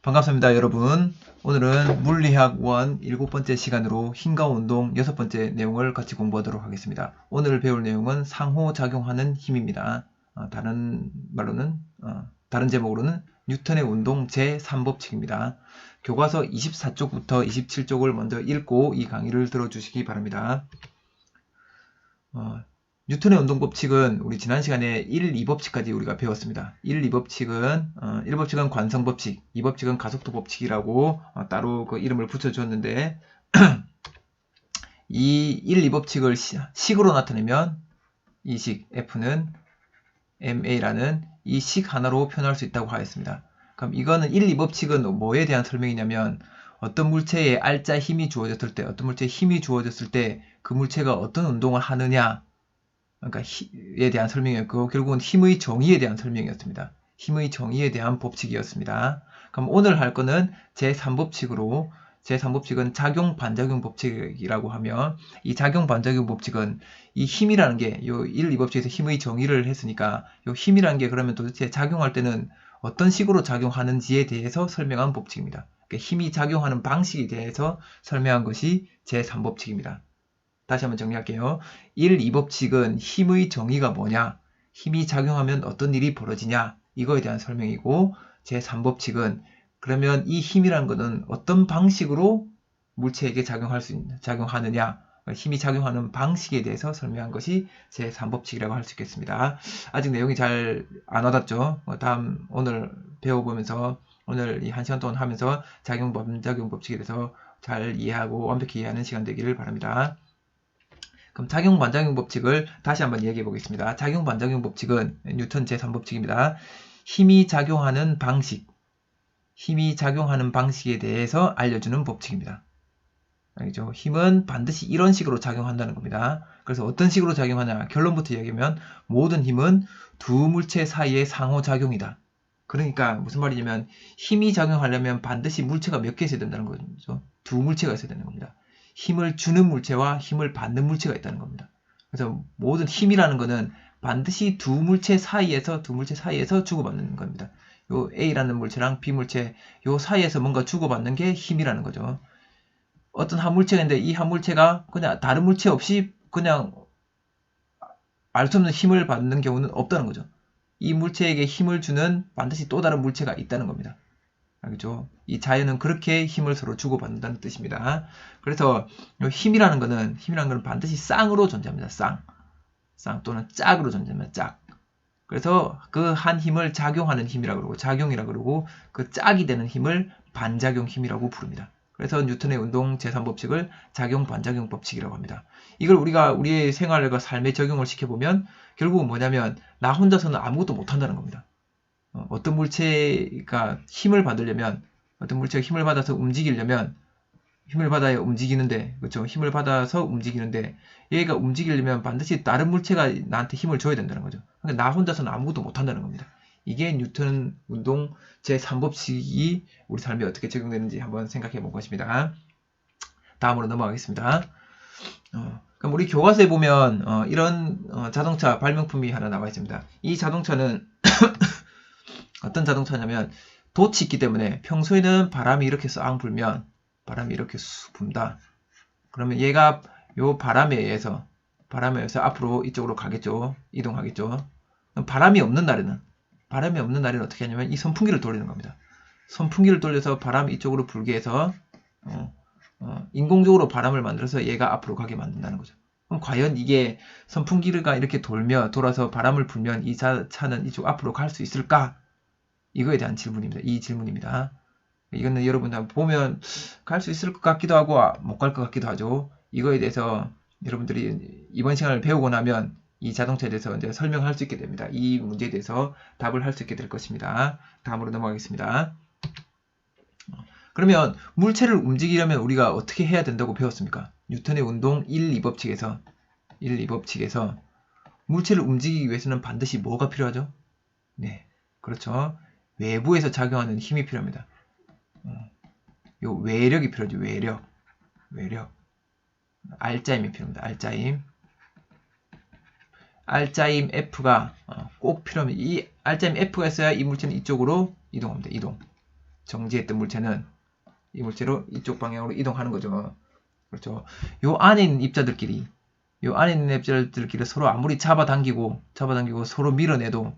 반갑습니다, 여러분. 오늘은 물리학 1 7번째 시간으로 힘과 운동 6번째 내용을 같이 공부하도록 하겠습니다. 오늘 배울 내용은 상호작용하는 힘입니다. 다른 말로는 다른 제목으로는 뉴턴의 운동 제3법칙입니다. 교과서 24쪽부터 27쪽을 먼저 읽고 이 강의를 들어주시기 바랍니다. 뉴턴의 운동법칙은 우리 지난 시간에 1, 2법칙까지 우리가 배웠습니다. 1, 2법칙은 1법칙은 관성법칙, 2법칙은 가속도법칙이라고 따로 그 이름을 붙여줬는데 이 1, 2법칙을 식으로 나타내면 이 식 F는 ma라는 이 식 하나로 표현할 수 있다고 하였습니다. 그럼 이거는 1, 2법칙은 뭐에 대한 설명이냐면 어떤 물체에 알짜 힘이 주어졌을 때, 어떤 물체에 힘이 주어졌을 때 그 물체가 어떤 운동을 하느냐, 그러니까 에 대한 설명이었고 결국은 힘의 정의에 대한 설명이었습니다. 힘의 정의에 대한 법칙이었습니다. 그럼 오늘 할 거는 제3법칙으로 제3법칙은 작용 반작용 법칙이라고 하며 이 작용 반작용 법칙은 이 힘이라는 게 요 1, 2법칙에서 힘의 정의를 했으니까 요 힘이라는 게 그러면 도대체 작용할 때는 어떤 식으로 작용하는지에 대해서 설명한 법칙입니다. 그러니까 힘이 작용하는 방식에 대해서 설명한 것이 제3법칙입니다. 다시 한번 정리할게요. 1, 2법칙은 힘의 정의가 뭐냐, 힘이 작용하면 어떤 일이 벌어지냐, 이거에 대한 설명이고 제3법칙은 그러면 이 힘이라는 것은 어떤 방식으로 물체에게 작용하느냐, 힘이 작용하는 방식에 대해서 설명한 것이 제3법칙이라고 할 수 있겠습니다. 아직 내용이 잘 안 와닿죠? 다음 오늘 배워보면서 오늘 이 1시간 동안 하면서 작용 반작용 법칙에 대해서 잘 이해하고 완벽히 이해하는 시간 되기를 바랍니다. 그럼 작용 반작용 법칙을 다시 한번 얘기해 보겠습니다. 작용 반작용 법칙은 뉴턴 제3법칙입니다. 힘이 작용하는 방식에 대해서 알려주는 법칙입니다. 알겠죠? 힘은 반드시 이런 식으로 작용한다는 겁니다. 그래서 어떤 식으로 작용하냐, 결론부터 얘기하면 모든 힘은 두 물체 사이의 상호작용이다. 그러니까 무슨 말이냐면 힘이 작용하려면 반드시 물체가 몇 개 있어야 된다는 거죠. 두 물체가 있어야 되는 겁니다. 힘을 주는 물체와 힘을 받는 물체가 있다는 겁니다. 그래서 모든 힘이라는 것은 반드시 두 물체 사이에서 주고받는 겁니다. 요 A라는 물체랑 B 물체 요 사이에서 뭔가 주고받는 게 힘이라는 거죠. 어떤 한 물체가 있는데 이 한 물체가 그냥 다른 물체 없이 그냥 알 수 없는 힘을 받는 경우는 없다는 거죠. 이 물체에게 힘을 주는 반드시 또 다른 물체가 있다는 겁니다. 알겠죠? 이 자연은 그렇게 힘을 서로 주고받는다는 뜻입니다. 그래서 힘이라는 거는 반드시 쌍으로 존재합니다. 쌍 또는 짝으로 존재합니다. 짝. 그래서 그 한 힘을 작용하는 힘이라고 그러고 작용이라고 그러고 그 짝이 되는 힘을 반작용 힘이라고 부릅니다. 그래서 뉴턴의 운동 제3법칙을 작용 반작용 법칙이라고 합니다. 이걸 우리가 우리의 생활과 삶에 적용을 시켜보면 결국은 뭐냐면 나 혼자서는 아무것도 못한다는 겁니다. 어떤 물체가 힘을 받으려면 어떤 물체가 힘을 받아서 움직이려면 힘을 받아야 움직이는데 그렇죠? 힘을 받아서 움직이는데 얘가 움직이려면 반드시 다른 물체가 나한테 힘을 줘야 된다는 거죠. 그러니까 나 혼자서는 아무것도 못한다는 겁니다. 이게 뉴턴 운동 제3법칙이 우리 삶에 어떻게 적용되는지 한번 생각해 본 것입니다. 다음으로 넘어가겠습니다. 그럼 우리 교과서에 보면 이런 자동차 발명품이 하나 나와 있습니다. 이 자동차는 어떤 자동차냐면 돛이 있기 때문에 평소에는 바람이 이렇게 싹 불면 바람이 이렇게 쑥 분다. 그러면 얘가 요 바람에 의해서 앞으로 이쪽으로 가겠죠. 이동하겠죠. 바람이 없는 날에는 어떻게 하냐면 이 선풍기를 돌리는 겁니다. 선풍기를 돌려서 바람이 이쪽으로 불게 해서 인공적으로 바람을 만들어서 얘가 앞으로 가게 만든다는 거죠. 그럼 과연 이게 선풍기가 이렇게 돌아서 바람을 불면 이 차는 이쪽 앞으로 갈 수 있을까? 이거에 대한 질문입니다. 이 질문입니다. 이거는 여러분들 보면 갈 수 있을 것 같기도 하고 못 갈 것 같기도 하죠. 이거에 대해서 여러분들이 이번 시간을 배우고 나면 이 자동차에 대해서 이제 설명할 수 있게 됩니다. 이 문제에 대해서 답을 할 수 있게 될 것입니다. 다음으로 넘어가겠습니다. 그러면 물체를 움직이려면 우리가 어떻게 해야 된다고 배웠습니까? 뉴턴의 운동 1, 2법칙에서 물체를 움직이기 위해서는 반드시 뭐가 필요하죠? 네, 그렇죠. 외부에서 작용하는 힘이 필요합니다. 요 외력이 필요하죠. 외력. 알짜임이 필요합니다. 알짜임 F가 꼭 필요합니다. 이 알짜임 F가 있어야 이 물체는 이쪽으로 이동합니다. 이동. 정지했던 물체는 이 물체로 이쪽 방향으로 이동하는 거죠. 그렇죠. 요 안에 있는 입자들끼리 서로 아무리 잡아당기고 서로 밀어내도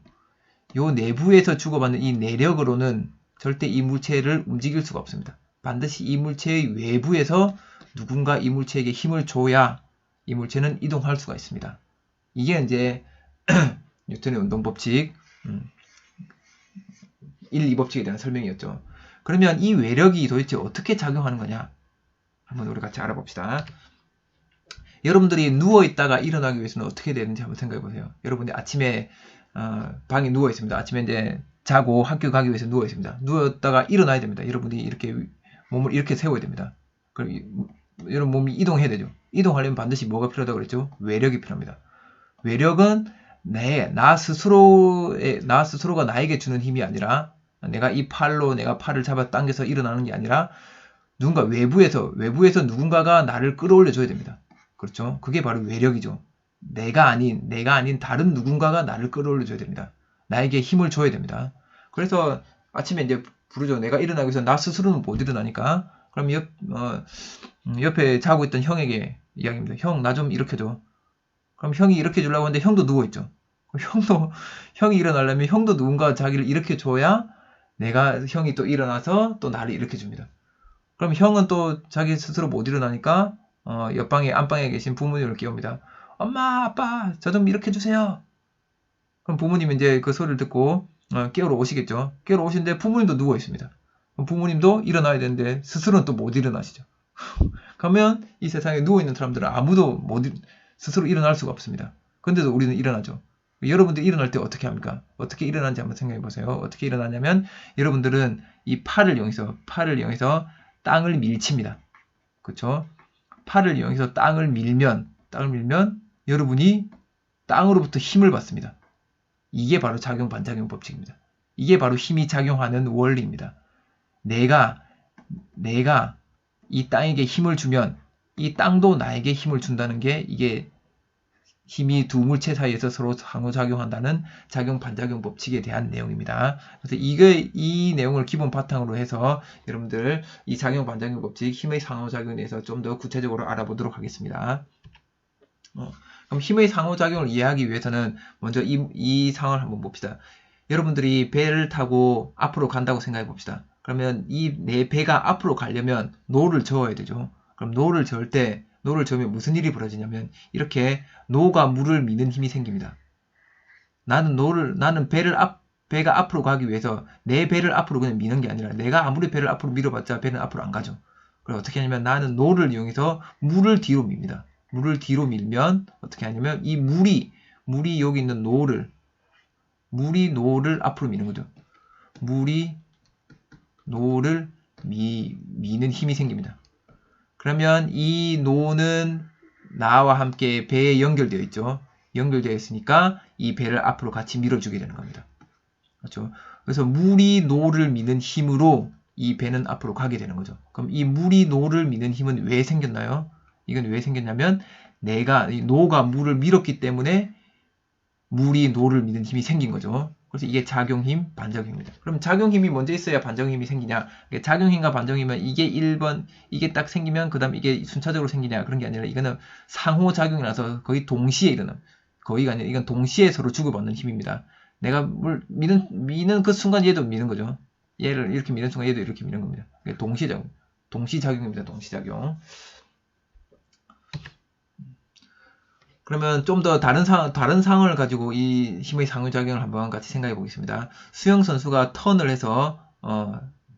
요 내부에서 주고받는 이 내력으로는 절대 이 물체를 움직일 수가 없습니다. 반드시 이 물체의 외부에서 누군가 이 물체에게 힘을 줘야 이 물체는 이동할 수가 있습니다. 이게 이제 뉴턴의 운동법칙 1, 2법칙에 대한 설명이었죠. 그러면 이 외력이 도대체 어떻게 작용하는 거냐? 한번 우리 같이 알아봅시다. 여러분들이 누워있다가 일어나기 위해서는 어떻게 되는지 한번 생각해 보세요. 여러분이 아침에 방에 누워 있습니다. 아침에 이제 자고 학교 가기 위해서 누워 있습니다. 누웠다가 일어나야 됩니다. 여러분이 이렇게 몸을 이렇게 세워야 됩니다. 그럼 여러분 몸이 이동해야 되죠. 이동하려면 반드시 뭐가 필요하다고 그랬죠? 외력이 필요합니다. 외력은 나 스스로가 나에게 주는 힘이 아니라 내가 이 팔로 내가 팔을 잡아 당겨서 일어나는 게 아니라 누군가 외부에서 누군가가 나를 끌어올려 줘야 됩니다. 그렇죠? 그게 바로 외력이죠. 내가 아닌 다른 누군가가 나를 끌어올려 줘야 됩니다. 나에게 힘을 줘야 됩니다. 그래서 아침에 이제 부르죠. 내가 일어나기 위해서 나 스스로는 못 일어나니까 그럼 옆에 자고 있던 형에게 이야기합니다. 형, 나 좀 일으켜줘. 그럼 형이 일으켜 주려고 하는데 형도 누워있죠. 형이 일어나려면 형도 누군가 자기를 일으켜줘야 형이 또 일어나서 또 나를 일으켜줍니다. 그럼 형은 또 자기 스스로 못 일어나니까 안방에 계신 부모님을 깨웁니다. 엄마, 아빠, 저 좀 일으켜주세요. 그럼 부모님이 이제 그 소리를 듣고 깨우러 오시겠죠. 깨우러 오시는데 부모님도 누워 있습니다. 그럼 부모님도 일어나야 되는데 스스로는 또 못 일어나시죠. 그러면 이 세상에 누워 있는 사람들은 아무도 스스로 일어날 수가 없습니다. 근데도 우리는 일어나죠. 여러분들 일어날 때 어떻게 합니까? 어떻게 일어나는지 한번 생각해 보세요. 어떻게 일어나냐면 여러분들은 이 팔을 이용해서 땅을 밀칩니다. 그렇죠? 팔을 이용해서 땅을 밀면 여러분이 땅으로부터 힘을 받습니다. 이게 바로 작용 반작용 법칙입니다. 이게 바로 힘이 작용하는 원리입니다. 내가 이 땅에게 힘을 주면 이 땅도 나에게 힘을 준다는 게 이게 힘이 두 물체 사이에서 서로 상호작용한다는 작용 반작용 법칙에 대한 내용입니다. 그래서 이 내용을 기본 바탕으로 해서 여러분들 이 작용 반작용 법칙 힘의 상호작용에 대해서 좀 더 구체적으로 알아보도록 하겠습니다. 그럼 힘의 상호작용을 이해하기 위해서는 먼저 이 상황을 한번 봅시다. 여러분들이 배를 타고 앞으로 간다고 생각해 봅시다. 그러면 내 배가 앞으로 가려면 노를 저어야 되죠. 그럼 노를 저으면 무슨 일이 벌어지냐면 이렇게 노가 물을 미는 힘이 생깁니다. 나는 배가 앞으로 가기 위해서 내 배를 앞으로 그냥 미는 게 아니라 내가 아무리 배를 앞으로 밀어봤자 배는 앞으로 안 가죠. 그래서 어떻게 하냐면 나는 노를 이용해서 물을 뒤로 밉니다. 물을 뒤로 밀면 어떻게 하냐면 이 물이 여기 있는 노를 앞으로 미는 거죠. 물이 노를 미는 힘이 생깁니다. 그러면 이 노는 나와 함께 배에 연결되어 있죠. 연결되어 있으니까 이 배를 앞으로 같이 밀어주게 되는 겁니다. 그렇죠? 그래서 물이 노를 미는 힘으로 이 배는 앞으로 가게 되는 거죠. 그럼 이 물이 노를 미는 힘은 왜 생겼나요? 이건 왜 생겼냐면 노가 물을 밀었기 때문에 물이 노를 미는 힘이 생긴 거죠. 그래서 이게 작용힘, 반작용입니다. 그럼 작용힘이 먼저 있어야 반작용힘이 생기냐? 작용힘과 반작용이면 이게 1번, 이게 딱 생기면 그 다음 이게 순차적으로 생기냐? 그런 게 아니라 이거는 상호작용이라서 거의 동시에 일어나는, 거의가 아니라 이건 동시에 서로 주고받는 힘입니다. 내가 물 미는 그 순간 얘도 미는 거죠. 얘를 이렇게 미는 순간 얘도 이렇게 미는 겁니다. 동시작용입니다. 동시작용. 그러면 좀 더 다른 상황을 가지고 이 힘의 상호작용을 한번 같이 생각해 보겠습니다. 수영 선수가 턴을 해서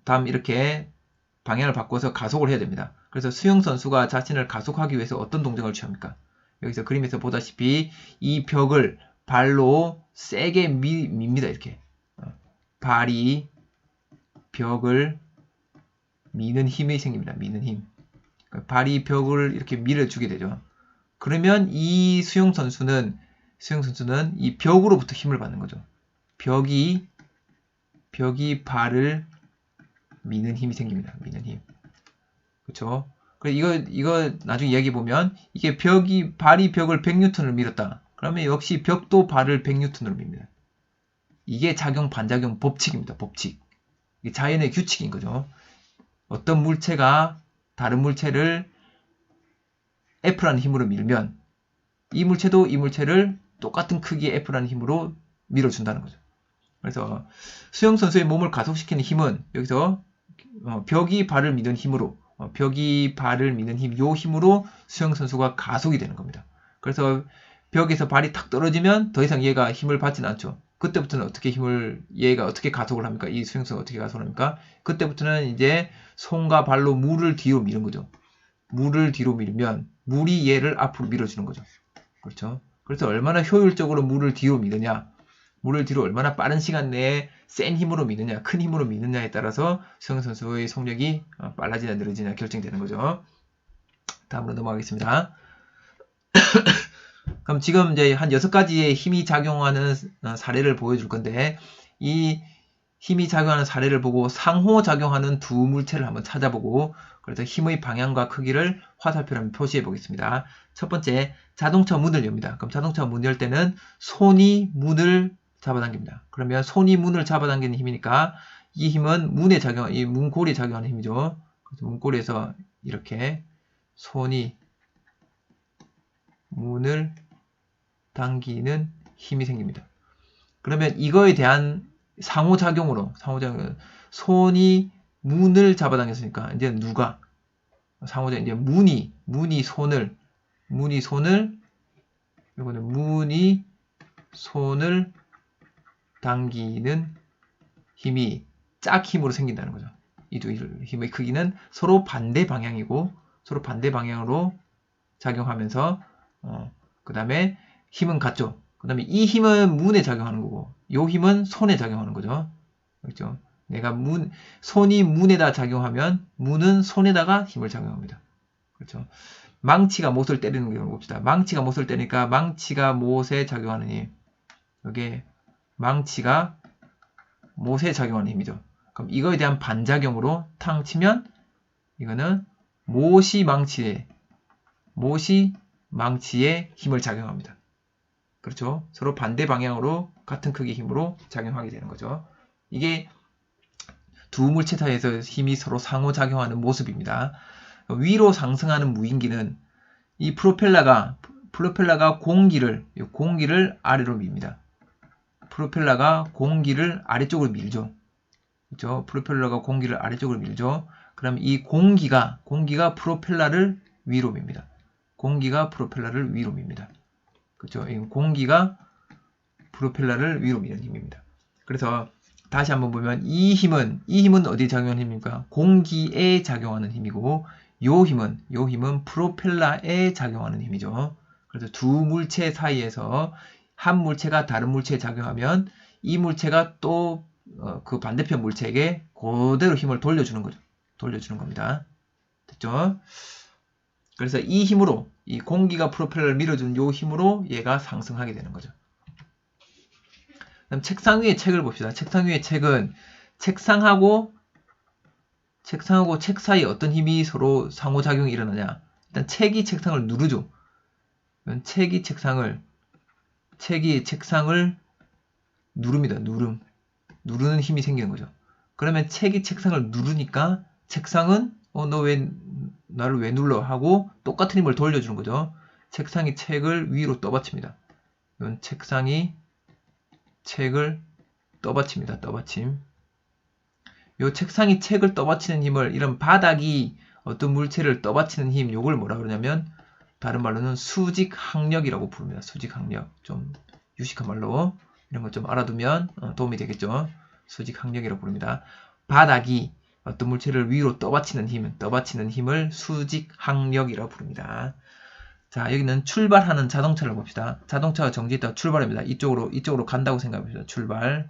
다음 이렇게 방향을 바꿔서 가속을 해야 됩니다. 그래서 수영 선수가 자신을 가속하기 위해서 어떤 동작을 취합니까? 여기서 그림에서 보다시피 이 벽을 발로 세게 밉니다. 이렇게 발이 벽을 미는 힘이 생깁니다. 미는 힘. 발이 벽을 이렇게 밀어주게 되죠. 그러면 이 수영 선수는 이 벽으로부터 힘을 받는 거죠. 벽이 발을 미는 힘이 생깁니다. 미는 힘. 그렇죠? 이거 나중에 이야기 보면 이게 발이 벽을 100N을 밀었다. 그러면 역시 벽도 발을 100N으로 밉니다. 이게 작용 반작용 법칙입니다. 법칙. 이게 자연의 규칙인 거죠. 어떤 물체가 다른 물체를 F라는 힘으로 밀면 이 물체도 이 물체를 똑같은 크기의 F라는 힘으로 밀어준다는 거죠. 그래서 수영선수의 몸을 가속시키는 힘은 여기서 벽이 발을 미는 힘으로 벽이 발을 미는 힘, 요 힘으로 수영선수가 가속이 되는 겁니다. 그래서 벽에서 발이 탁 떨어지면 더 이상 얘가 힘을 받지는 않죠. 그때부터는 어떻게 얘가 어떻게 가속을 합니까? 이 수영선수가 어떻게 가속을 합니까? 그때부터는 이제 손과 발로 물을 뒤로 미는 거죠. 물을 뒤로 밀면 물이 얘를 앞으로 밀어주는 거죠. 그렇죠? 그래서 얼마나 효율적으로 물을 뒤로 미느냐, 물을 뒤로 얼마나 빠른 시간 내에 센 힘으로 미느냐, 큰 힘으로 미느냐에 따라서 수영 선수의 속력이 빨라지냐 느려지냐 결정되는 거죠. 다음으로 넘어가겠습니다. 그럼 지금 이제 한 6가지의 힘이 작용하는 사례를 보여줄 건데, 이 힘이 작용하는 사례를 보고 상호작용하는 두 물체를 한번 찾아보고, 그래서 힘의 방향과 크기를 화살표로 한번 표시해 보겠습니다. 첫 번째, 자동차 문을 엽니다. 그럼 자동차 문 열 때는 손이 문을 잡아당깁니다. 그러면 손이 문을 잡아당기는 힘이니까 이 힘은 문에 이 문고리에 작용하는 힘이죠. 그래서 문고리에서 이렇게 손이 문을 당기는 힘이 생깁니다. 그러면 이거에 대한 상호작용으로 손이 문을 잡아당겼으니까 이제 누가 상호작용 이제 문이 손을 이거는 문이 손을 당기는 힘이 짝힘으로 생긴다는 거죠. 이 두 힘의 크기는 서로 반대 방향이고 서로 반대 방향으로 작용하면서 그 다음에 힘은 같죠. 그 다음에 이 힘은 문에 작용하는 거고 요 힘은 손에 작용하는 거죠. 그렇죠? 내가 손이 문에다 작용하면 문은 손에다가 힘을 작용합니다. 그렇죠? 망치가 못을 때리는 경우 봅시다. 망치가 못을 때리니까 망치가 못에 작용하는 힘. 여기에 망치가 못에 작용하는 힘이죠. 그럼 이거에 대한 반작용으로 탕 치면 이거는 못이 망치에 힘을 작용합니다. 그렇죠? 서로 반대 방향으로 같은 크기 힘으로 작용하게 되는 거죠. 이게 두 물체 사이에서 힘이 서로 상호작용하는 모습입니다. 위로 상승하는 무인기는 이 프로펠러가 공기를 아래로 밉니다. 프로펠러가 공기를 아래쪽으로 밀죠. 그렇죠? 프로펠러가 공기를 아래쪽으로 밀죠. 그럼 이 공기가 프로펠러를 위로 밉니다. 공기가 프로펠러를 위로 밉니다. 그렇죠? 공기가 프로펠러를 위로 미는 힘입니다. 그래서 다시 한번 보면 이 힘은 어디에 작용하는 힘입니까? 공기에 작용하는 힘이고 요 힘은 프로펠러에 작용하는 힘이죠. 그래서 두 물체 사이에서 한 물체가 다른 물체에 작용하면 이 물체가 또 그 반대편 물체에게 그대로 힘을 돌려주는 거죠. 돌려주는 겁니다. 됐죠? 그래서 이 힘으로 이 공기가 프로펠러를 밀어주는 요 힘으로 얘가 상승하게 되는 거죠. 그럼 책상 위의 책을 봅시다. 책상 위의 책은 책상하고 책 사이에 어떤 힘이 서로 상호작용이 일어나냐. 일단 책이 책상을 누르죠. 책이 책상을 누릅니다. 누르는 힘이 생기는 거죠. 그러면 책이 책상을 누르니까 책상은 너 왜 나를 왜 눌러 하고 똑같은 힘을 돌려주는 거죠. 책상이 책을 위로 떠받칩니다. 이건 책상이 책을 떠받칩니다. 떠받침. 요 책상이 책을 떠받치는 힘을 이런 바닥이 어떤 물체를 떠받치는 힘 요걸 뭐라 그러냐면 다른 말로는 수직항력이라고 부릅니다. 수직항력. 좀 유식한 말로 이런 것 좀 알아두면 도움이 되겠죠. 수직항력이라고 부릅니다. 바닥이 어떤 물체를 위로 떠받치는 힘을 수직항력이라고 부릅니다. 자, 여기는 출발하는 자동차를 봅시다. 자동차가 정지했다가 출발합니다. 이쪽으로 간다고 생각해봅시다. 출발.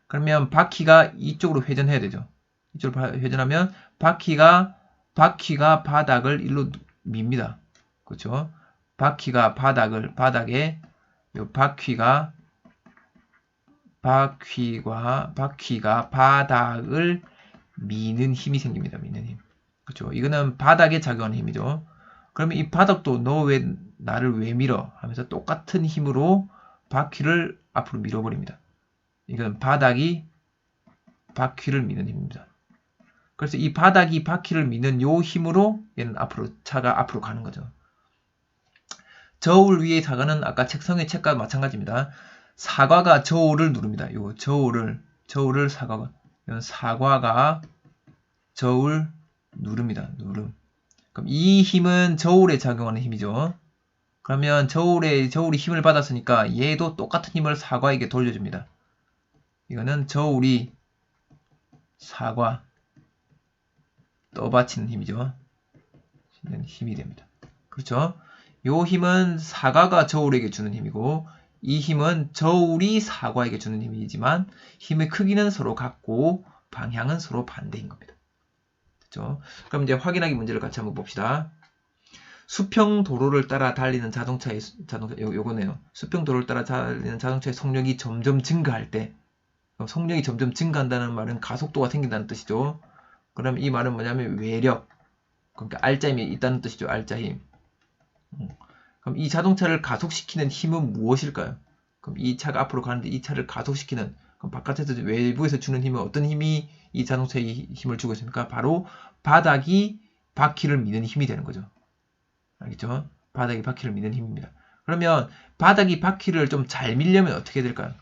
그러면 바퀴가 이쪽으로 회전해야 되죠. 이쪽으로 회전하면 바퀴가 바닥을 일로 밉니다. 그렇죠? 바퀴가 바닥에 요 바퀴가 바닥을 미는 힘이 생깁니다. 미는 힘. 그렇죠? 이거는 바닥에 작용하는 힘이죠. 그러면 이 바닥도 너 왜 나를 왜 밀어? 하면서 똑같은 힘으로 바퀴를 앞으로 밀어버립니다. 이건 바닥이 바퀴를 미는 힘입니다. 그래서 이 바닥이 바퀴를 미는 요 힘으로 얘는 차가 앞으로 가는 거죠. 저울 위의 사과는 아까 책상 위의 책과 마찬가지입니다. 사과가 저울을 누릅니다. 요 저울을 사과가 저울 누릅니다. 누름. 그럼 이 힘은 저울에 작용하는 힘이죠. 그러면 저울이 힘을 받았으니까 얘도 똑같은 힘을 사과에게 돌려줍니다. 이거는 저울이 사과 떠받치는 힘이죠. 힘이 됩니다. 그렇죠? 요 힘은 사과가 저울에게 주는 힘이고 이 힘은 저울이 사과에게 주는 힘이지만 힘의 크기는 서로 같고 방향은 서로 반대인 겁니다. 그렇죠? 그럼 이제 확인하기 문제를 같이 한번 봅시다. 수평 도로를 따라 달리는 요거네요. 수평 도로를 따라 달리는 자동차의 속력이 점점 증가할 때, 속력이 점점 증가한다는 말은 가속도가 생긴다는 뜻이죠. 그럼 이 말은 뭐냐면 외력, 그러니까 알짜힘이 있다는 뜻이죠. 알짜힘. 그럼 이 자동차를 가속시키는 힘은 무엇일까요? 그럼 이 차가 앞으로 가는데 이 차를 가속시키는, 그럼 바깥에서 외부에서 주는 힘은 어떤 힘이 이 자동차에 힘을 주고 있습니까? 바로 바닥이 바퀴를 미는 힘이 되는 거죠. 알겠죠? 바닥이 바퀴를 미는 힘입니다. 그러면 바닥이 바퀴를 좀 잘 밀려면 어떻게 될까요?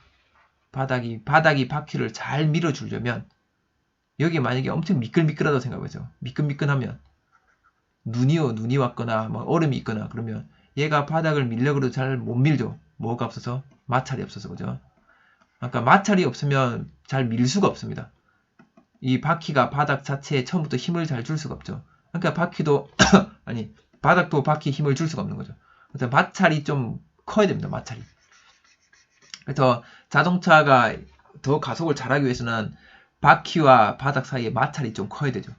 바닥이 바퀴를 잘 밀어주려면 여기 만약에 엄청 미끌미끌하다고 생각해보죠. 미끈미끈하면 눈이 왔거나 뭐 얼음이 있거나 그러면 얘가 바닥을 밀려고 해도 잘 못 밀죠. 뭐가 없어서? 마찰이 없어서. 그죠? 그러니까 마찰이 없으면 잘 밀 수가 없습니다. 이 바퀴가 바닥 자체에 처음부터 힘을 잘 줄 수가 없죠. 그러니까 바퀴도 아니 바닥도 바퀴에 힘을 줄 수가 없는 거죠. 그래서 마찰이 좀 커야 됩니다. 마찰이. 그래서 자동차가 더 가속을 잘하기 위해서는 바퀴와 바닥 사이에 마찰이 좀 커야 되죠.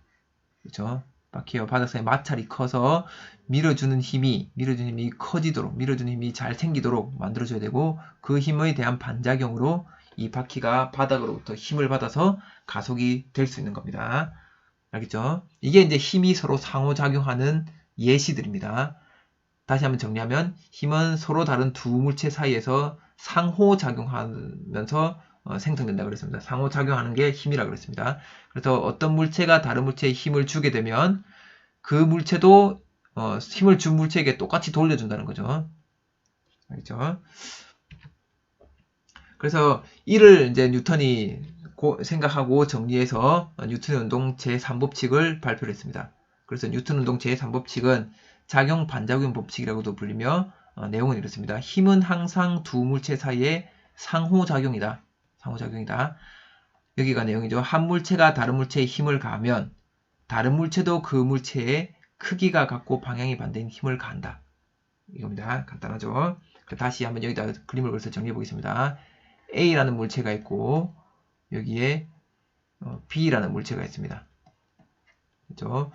그렇죠? 바퀴와 바닥 사이에 마찰이 커서 밀어주는 힘이 커지도록, 밀어주는 힘이 잘 생기도록 만들어줘야 되고 그 힘에 대한 반작용으로 이 바퀴가 바닥으로부터 힘을 받아서 가속이 될 수 있는 겁니다. 알겠죠? 이게 이제 힘이 서로 상호작용하는 예시들입니다. 다시 한번 정리하면 힘은 서로 다른 두 물체 사이에서 상호작용하면서 생성된다 그랬습니다. 상호작용하는 게 힘이라 그랬습니다. 그래서 어떤 물체가 다른 물체에 힘을 주게 되면 그 물체도 힘을 준 물체에게 똑같이 돌려준다는 거죠. 알겠죠? 그래서 이를 이제 뉴턴이 생각하고 정리해서 뉴턴의 운동 제3법칙을 발표를 했습니다. 그래서 뉴턴 운동 제3법칙은 작용 반작용 법칙이라고도 불리며 내용은 이렇습니다. 힘은 항상 두 물체 사이의 상호작용이다. 여기가 내용이죠. 한 물체가 다른 물체에 힘을 가하면 다른 물체도 그 물체에 크기가 같고 방향이 반대인 힘을 가한다. 이겁니다. 간단하죠. 다시 한번 여기다 그림을 그려서 정리해 보겠습니다. A라는 물체가 있고 여기에 B라는 물체가 있습니다. 그렇죠?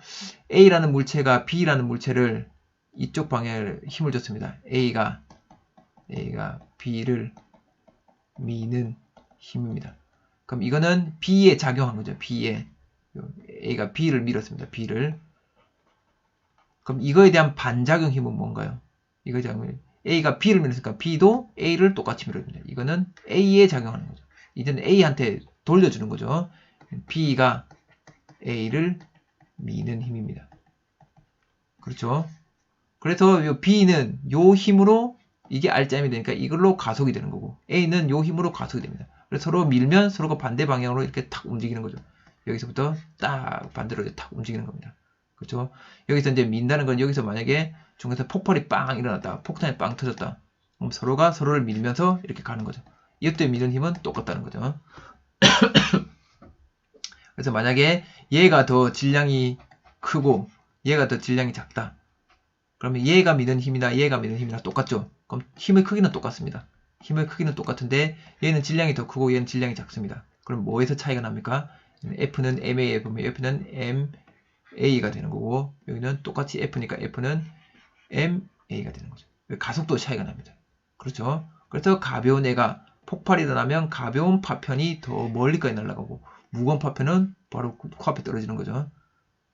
A라는 물체가 B라는 물체를 이쪽 방향에 힘을 줬습니다. A가 B를 미는 힘입니다. 그럼 이거는 B에 작용한 거죠. B에 A가 B를 밀었습니다. B를. 그럼 이거에 대한 반작용 힘은 뭔가요? 이거 작용 A가 B를 밀었으니까 B도 A를 똑같이 밀어줍니다. 이거는 A에 작용하는 거죠. 이제는 A한테 돌려주는 거죠. B가 A를 미는 힘입니다. 그렇죠? 그래서 요 B는 요 힘으로 이게 R자임이 되니까 이걸로 가속이 되는 거고 A는 요 힘으로 가속이 됩니다. 그래서 서로 밀면 서로가 반대 방향으로 이렇게 탁 움직이는 거죠. 여기서부터 딱 반대로 탁 움직이는 겁니다. 그렇죠? 여기서 이제 민다는 건 여기서 만약에 중간에서 폭발이 빵 일어났다. 폭탄이 빵 터졌다. 그럼 서로가 서로를 밀면서 이렇게 가는 거죠. 이때 미는 힘은 똑같다는 거죠. 그래서 만약에 얘가 더 질량이 크고 얘가 더 질량이 작다. 그러면 얘가 미는 힘이나 얘가 미는 힘이나 똑같죠. 그럼 힘의 크기는 똑같습니다. 힘의 크기는 똑같은데 얘는 질량이 더 크고 얘는 질량이 작습니다. 그럼 뭐에서 차이가 납니까? F는 MA에 보면 F는 MA가 되는 거고 여기는 똑같이 F니까 F는 MA가 되는 거죠. 가속도 차이가 납니다. 그렇죠? 그래서 가벼운 애가 폭발이 일어나면 가벼운 파편이 더 멀리까지 날아가고 무거운 파편은 바로 코앞에 떨어지는 거죠.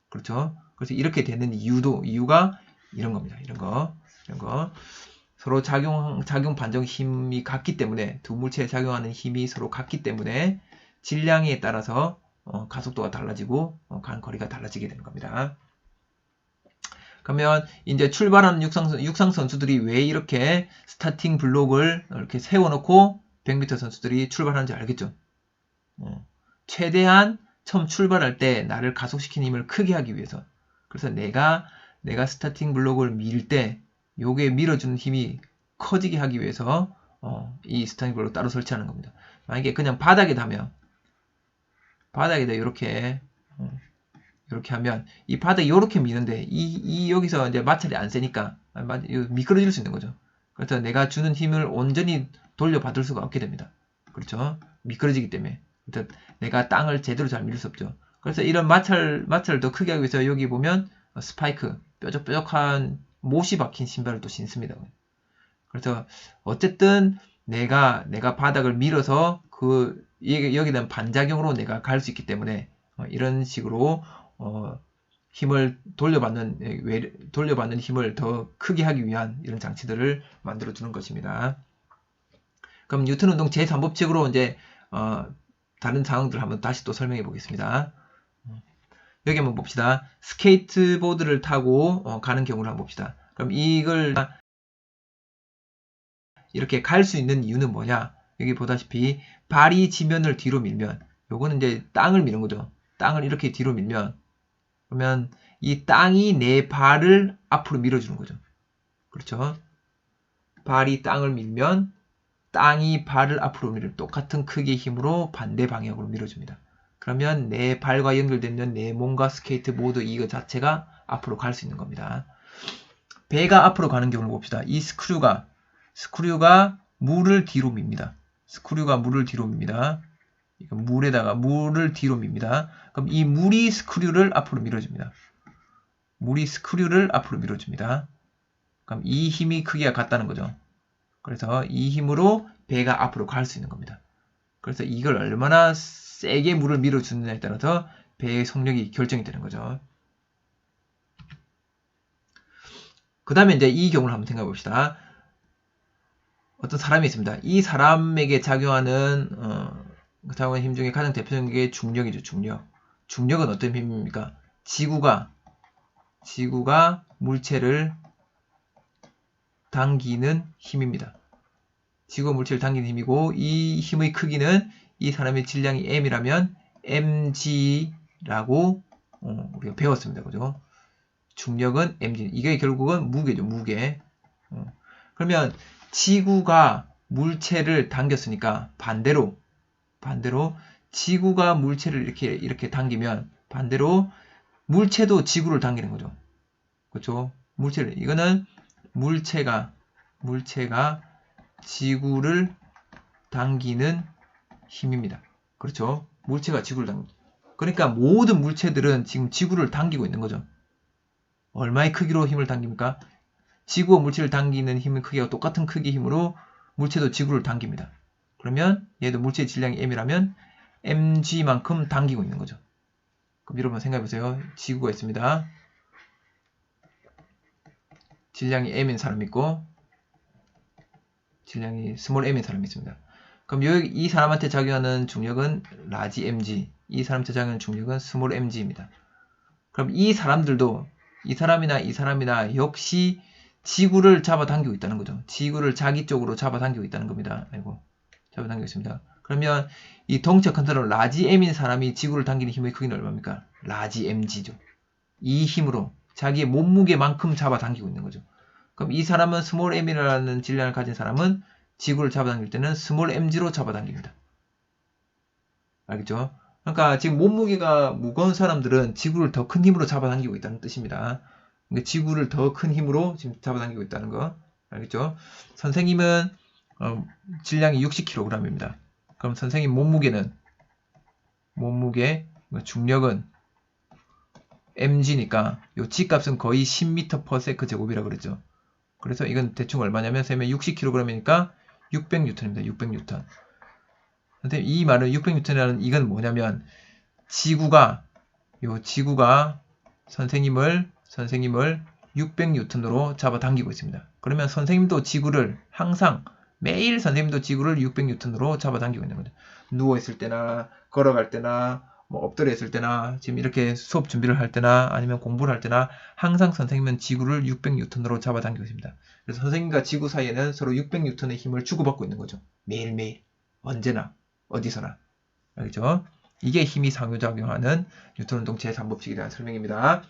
그렇죠? 그래서 이렇게 되는 이유가 이런 겁니다. 이런 거. 서로 작용 반정 힘이 같기 때문에 두 물체에 작용하는 힘이 서로 같기 때문에 질량에 따라서 가속도가 달라지고 가는 거리가 달라지게 되는 겁니다. 그러면 이제 출발하는 육상 선수들이 왜 이렇게 스타팅 블록을 이렇게 세워놓고 100m 선수들이 출발하는지 알겠죠? 최대한 처음 출발할 때 나를 가속시키는 힘을 크게 하기 위해서. 그래서 내가 스타팅 블록을 밀 때 요게 밀어주는 힘이 커지게 하기 위해서 이 스타팅 블록을 따로 설치하는 겁니다. 만약에 그냥 바닥에다 이렇게 하면 이 바닥에 이렇게 미는데 여기서 이제 마찰이 안 세니까 미끄러질 수 있는 거죠. 그래서 내가 주는 힘을 온전히 돌려받을 수가 없게 됩니다. 그렇죠? 미끄러지기 때문에. 그래서 내가 땅을 제대로 잘 밀 수 없죠. 그래서 이런 마찰을 더 크게 하기 위해서 여기 보면 스파이크, 뾰족뾰족한 못이 박힌 신발을 또 신습니다. 그래서 어쨌든 내가 바닥을 밀어서 여기에 대한 반작용으로 내가 갈 수 있기 때문에 이런 식으로 힘을 돌려받는 힘을 더 크게 하기 위한 이런 장치들을 만들어 주는 것입니다. 그럼 뉴턴 운동 제3법칙으로 이제 다른 상황들 한번 다시 또 설명해 보겠습니다. 여기 한번 봅시다. 스케이트보드를 타고 가는 경우를 한번 봅시다. 그럼 이걸 이렇게 갈 수 있는 이유는 뭐냐? 여기 보다시피 발이 지면을 뒤로 밀면, 요거는 이제 땅을 미는 거죠. 땅을 이렇게 뒤로 밀면, 그러면 이 땅이 내 발을 앞으로 밀어주는 거죠. 그렇죠? 발이 땅을 밀면 땅이 발을 앞으로 밀을 똑같은 크기의 힘으로 반대 방향으로 밀어줍니다. 그러면 내 발과 연결되는 내 몸과 스케이트보드 이거 자체가 앞으로 갈 수 있는 겁니다. 배가 앞으로 가는 경우를 봅시다. 이 스크류가 물을 뒤로 밉니다. 스크류가 물을 뒤로 밉니다. 물에다가 물을 뒤로 밉니다. 그럼 이 물이 스크류를 앞으로 밀어줍니다. 물이 스크류를 앞으로 밀어줍니다. 그럼 이 힘이 크기가 같다는 거죠. 그래서 이 힘으로 배가 앞으로 갈 수 있는 겁니다. 그래서 이걸 얼마나 세게 물을 밀어주느냐에 따라서 배의 속력이 결정이 되는 거죠. 그 다음에 이제 이 경우를 한번 생각해 봅시다. 어떤 사람이 있습니다. 이 사람에게 작용하는 힘 중에 가장 대표적인 게 중력이죠. 중력은 어떤 힘입니까? 지구가 물체를 당기는 힘입니다. 지구가 물체를 당기는 힘이고 이 힘의 크기는 이 사람의 질량이 m이라면 mg라고 우리가 배웠습니다. 그죠? 중력은 mg. 이게 결국은 무게죠. 무게. 그러면 지구가 물체를 당겼으니까 반대로 지구가 물체를 이렇게 당기면 반대로 물체도 지구를 당기는 거죠. 그렇죠? 이거는 물체가 지구를 당기는 힘입니다. 그렇죠? 물체가 지구를 당깁니다. 그러니까 모든 물체들은 지금 지구를 당기고 있는 거죠. 얼마의 크기로 힘을 당깁니까? 지구와 물체를 당기는 힘의 크기가 똑같은 크기의 힘으로 물체도 지구를 당깁니다. 그러면 얘도 물체의 질량이 m이라면 mg만큼 당기고 있는 거죠. 그럼 여러분 생각해 보세요. 지구가 있습니다. 질량이 m인 사람이 있고 질량이 스몰 m인 사람이 있습니다. 그럼 이 사람한테 작용하는 중력은 라지 mg, 이 사람한테 작용하는 중력은 스몰 mg입니다. 그럼 이 사람들도 이 사람이나 역시 지구를 잡아당기고 있다는 거죠. 지구를 자기 쪽으로 잡아당기고 있다는 겁니다. 잡아당기고 있습니다. 그러면 이 덩치가 큰 사람 라지 m인 사람이 지구를 당기는 힘의 크기는 얼마입니까? 라지 mg죠. 이 힘으로 자기의 몸무게만큼 잡아당기고 있는 거죠. 그럼 이 사람은 스몰 m이라는 질량을 가진 사람은 지구를 잡아당길 때는 스몰 mg로 잡아당깁니다. 알겠죠? 그러니까 지금 몸무게가 무거운 사람들은 지구를 더 큰 힘으로 잡아당기고 있다는 뜻입니다. 그러니까 지구를 더 큰 힘으로 지금 잡아당기고 있다는 거. 알겠죠? 선생님은 질량이 60kg입니다. 그럼 선생님 중력은 mg니까 요 g값은 거의 10m/s 제곱이라고 그랬죠. 그래서 이건 대충 얼마냐면 선생님 60kg이니까 600N입니다. 600N. 선생님 이 말은 600N이라는 이건 뭐냐면 지구가 선생님을 600N으로 잡아당기고 있습니다. 그러면 선생님도 지구를 매일 선생님도 지구를 600N으로 잡아당기고 있는 거죠. 누워 있을 때나 걸어갈 때나 뭐 엎드려 있을 때나 지금 이렇게 수업 준비를 할 때나 아니면 공부를 할 때나 항상 선생님은 지구를 600N으로 잡아당기고 있습니다. 그래서 선생님과 지구 사이에는 서로 600N의 힘을 주고받고 있는 거죠. 매일매일 언제나 어디서나. 알겠죠? 이게 힘이 상호작용하는 뉴턴 운동 제3법칙에 대한 설명입니다.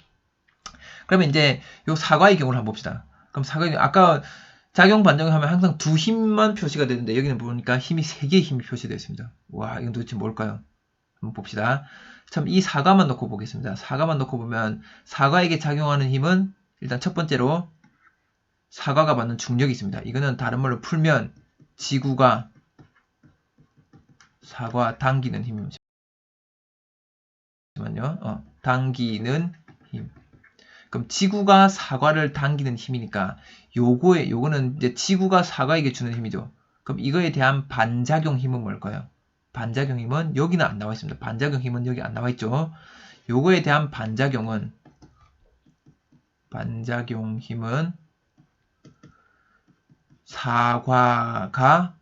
그러면 이제 요 사과의 경우를 한번 봅시다. 그럼 사과의 경우, 아까 작용 반작용 하면 항상 두 힘만 표시가 되는데 여기는 보니까 힘이 3개의 힘이 표시되어 있습니다. 와, 이건 도대체 뭘까요? 한번 봅시다. 참, 이 사과만 놓고 보겠습니다. 사과만 놓고 보면 사과에게 작용하는 힘은 일단 첫 번째로 사과가 받는 중력이 있습니다. 이거는 다른 말로 풀면 지구가 사과 당기는 힘입니다. 잠시만요. 당기는 힘. 그럼 지구가 사과를 당기는 힘이니까 요거는 이제 지구가 사과에게 주는 힘이죠. 그럼 이거에 대한 반작용 힘은 뭘까요? 반작용 힘은 여기는 안 나와 있습니다. 반작용 힘은 여기 안 나와 있죠. 요거에 대한 반작용 힘은 사과가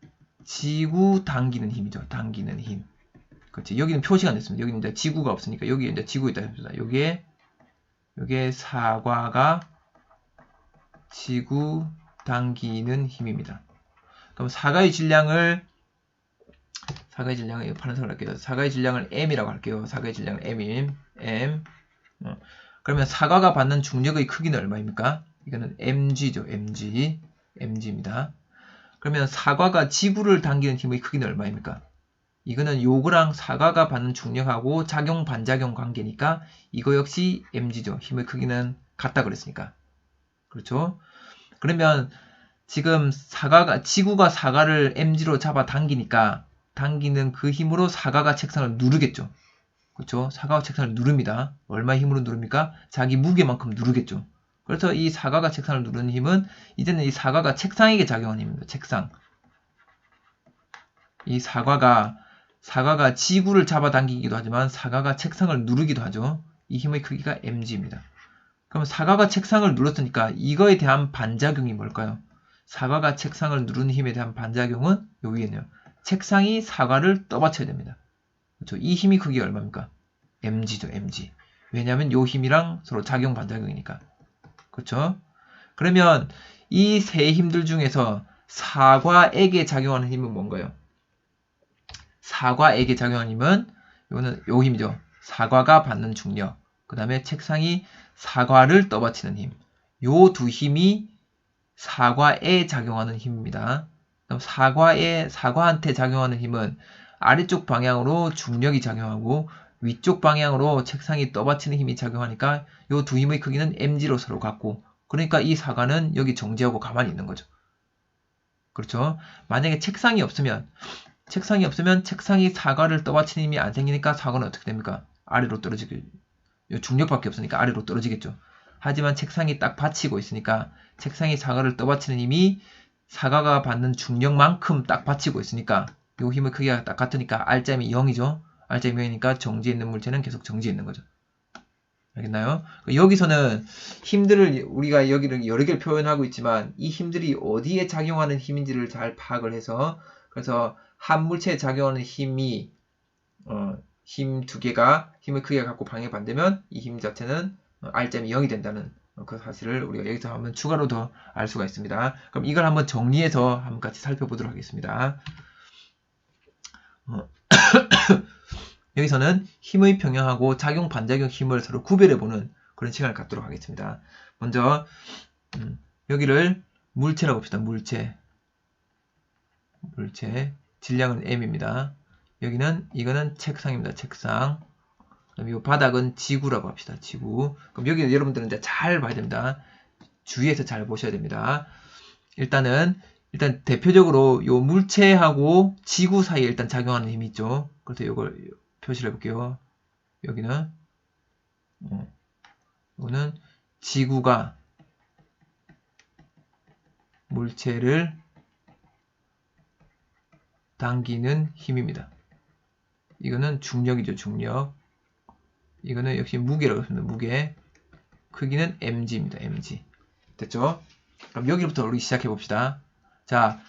지구 당기는 힘이죠. 당기는 힘. 그렇지. 여기는 표시가 안 됐습니다. 여기는 이제 지구가 없으니까 여기에 이제 지구 있다 했습니다. 요게 사과가 지구 당기는 힘입니다. 그럼 사과의 질량을 파란색으로 할게요. 사과의 질량을 M이라고 할게요. 사과의 질량을 M. 그러면 사과가 받는 중력의 크기는 얼마입니까? 이거는 mg죠. mg입니다. 그러면 사과가 지구를 당기는 힘의 크기는 얼마입니까? 이거는 요거랑 사과가 받는 중력하고 작용 반작용 관계니까 이거 역시 mg죠. 힘의 크기는 같다 그랬으니까. 그렇죠? 그러면 지금 지구가 사과를 mg로 잡아 당기니까 당기는 그 힘으로 사과가 책상을 누르겠죠. 그렇죠? 사과가 책상을 누릅니다. 얼마의 힘으로 누릅니까? 자기 무게만큼 누르겠죠. 그래서 이 사과가 책상을 누르는 힘은 이제는 이 사과가 책상에게 작용하는 힘입니다. 책상. 이 사과가 지구를 잡아당기기도 하지만 사과가 책상을 누르기도 하죠. 이 힘의 크기가 mg입니다. 그럼 사과가 책상을 눌렀으니까 이거에 대한 반작용이 뭘까요? 사과가 책상을 누르는 힘에 대한 반작용은 여기에요. 책상이 사과를 떠받쳐야 됩니다. 그렇죠? 이 힘이 크기가 얼마입니까? mg죠, mg. 왜냐하면 이 힘이랑 서로 작용 반작용이니까. 그렇죠? 그러면 이 세 힘들 중에서 사과에게 작용하는 힘은 뭔가요? 사과에게 작용하는 힘은 이거는 요 힘이죠. 사과가 받는 중력. 그 다음에 책상이 사과를 떠받치는 힘. 요 두 힘이 사과에 작용하는 힘입니다. 그럼 사과한테 작용하는 힘은 아래쪽 방향으로 중력이 작용하고 위쪽 방향으로 책상이 떠받치는 힘이 작용하니까 요 두 힘의 크기는 mg로 서로 같고 그러니까 이 사과는 여기 정지하고 가만히 있는 거죠. 그렇죠? 만약에 책상이 없으면 책상이 사과를 떠받치는 힘이 안 생기니까 사과는 어떻게 됩니까? 아래로 떨어지게 중력밖에 없으니까 아래로 떨어지겠죠. 하지만 책상이 딱 받치고 있으니까 책상이 사과를 떠받치는 힘이 사과가 받는 중력만큼 딱 받치고 있으니까 요 힘의 크기가 딱 같으니까 R점이 0이죠. R점이 0이니까 정지해 있는 물체는 계속 정지해 있는 거죠. 알겠나요? 여기서는 힘들을 우리가 여기를 여러 개를 표현하고 있지만 이 힘들이 어디에 작용하는 힘인지를 잘 파악을 해서 그래서 한 물체에 작용하는 힘이 힘 두 개가 힘의 크기가 같고 방향이 반대면 이 힘 자체는 R점이 0이 된다는 그 사실을 우리가 여기서 한번 추가로 더 알 수가 있습니다. 그럼 이걸 한번 정리해서 한번 같이 살펴보도록 하겠습니다. 여기서는 힘의 평형하고 작용 반작용 힘을 서로 구별해보는 그런 시간을 갖도록 하겠습니다. 먼저 여기를 물체라고 봅시다. 물체 질량은 m입니다. 이거는 책상입니다. 책상. 그럼 이 바닥은 지구라고 합시다. 지구. 그럼 여기 여러분들은 이제 잘 봐야 됩니다. 주의해서 잘 보셔야 됩니다. 일단 대표적으로 요 물체하고 지구 사이에 일단 작용하는 힘이 있죠. 그래서 이걸 표시를 해볼게요. 여기는 이거는 지구가 물체를 당기는 힘입니다. 이거는 중력이죠. 중력. 이거는 역시 무게라고 했습니다. 무게. 크기는 mg입니다. mg. 됐죠? 그럼 여기부터 우리 시작해 봅시다. 자,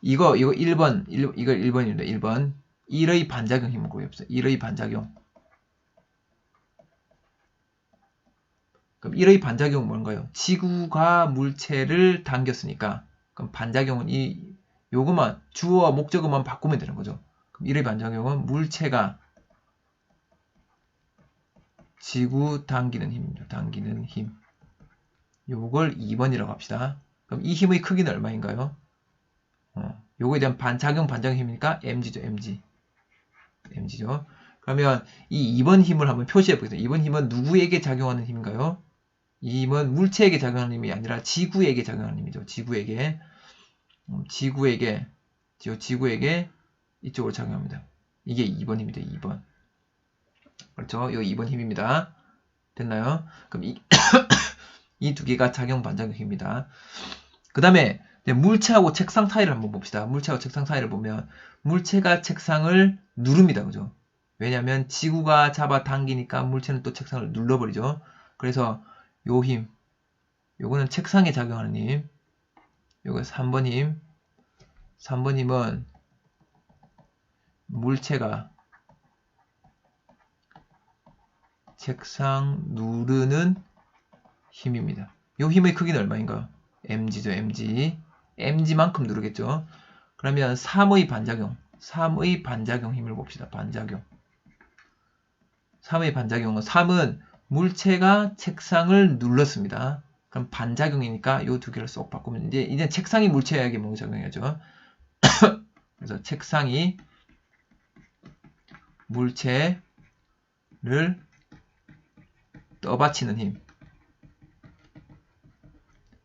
이거 1번. 이거 1번입니다. 1번. 1의 반작용 힘을 구해봅시다. 1의 반작용. 그럼 1의 반작용은 뭔가요? 지구가 물체를 당겼으니까 그럼 반작용은 요것만 주어와 목적어만 바꾸면 되는 거죠. 그럼 1의 반작용은 물체가 지구 당기는 힘입니다. 당기는 힘. 요걸 2번이라고 합시다. 그럼 이 힘의 크기는 얼마인가요? 요거에 대한 반작용 힘이니까 mg죠. mg죠. 그러면 이 2번 힘을 한번 표시해 보겠습니다. 2번 힘은 누구에게 작용하는 힘인가요? 이 힘은 물체에게 작용하는 힘이 아니라 지구에게 작용하는 힘이죠. 지구에게 이쪽으로 작용합니다. 이게 2번 힘입니다. 2번. 그렇죠? 이 2번 힘입니다. 됐나요? 그럼 이 두 개가 작용 반작용 힘입니다. 그 다음에 물체하고 책상 사이를 한번 봅시다. 물체하고 책상 사이를 보면 물체가 책상을 누릅니다. 그죠? 왜냐하면 지구가 잡아 당기니까 물체는 또 책상을 눌러버리죠. 그래서 요 힘, 요거는 책상에 작용하는 힘, 요거 3번 힘, 3번 힘은 물체가 책상 누르는 힘입니다. 요 힘의 크기는 얼마인가요? mg죠. mg만큼 누르겠죠. 그러면 3의 반작용 힘을 봅시다. 반작용. 3의 반작용은 3은 물체가 책상을 눌렀습니다. 그럼 반작용이니까 요 두 개를 쏙 바꾸면 이제 책상이 물체에게 뭐 작용해야죠. 그래서 책상이 물체를 떠받치는 힘.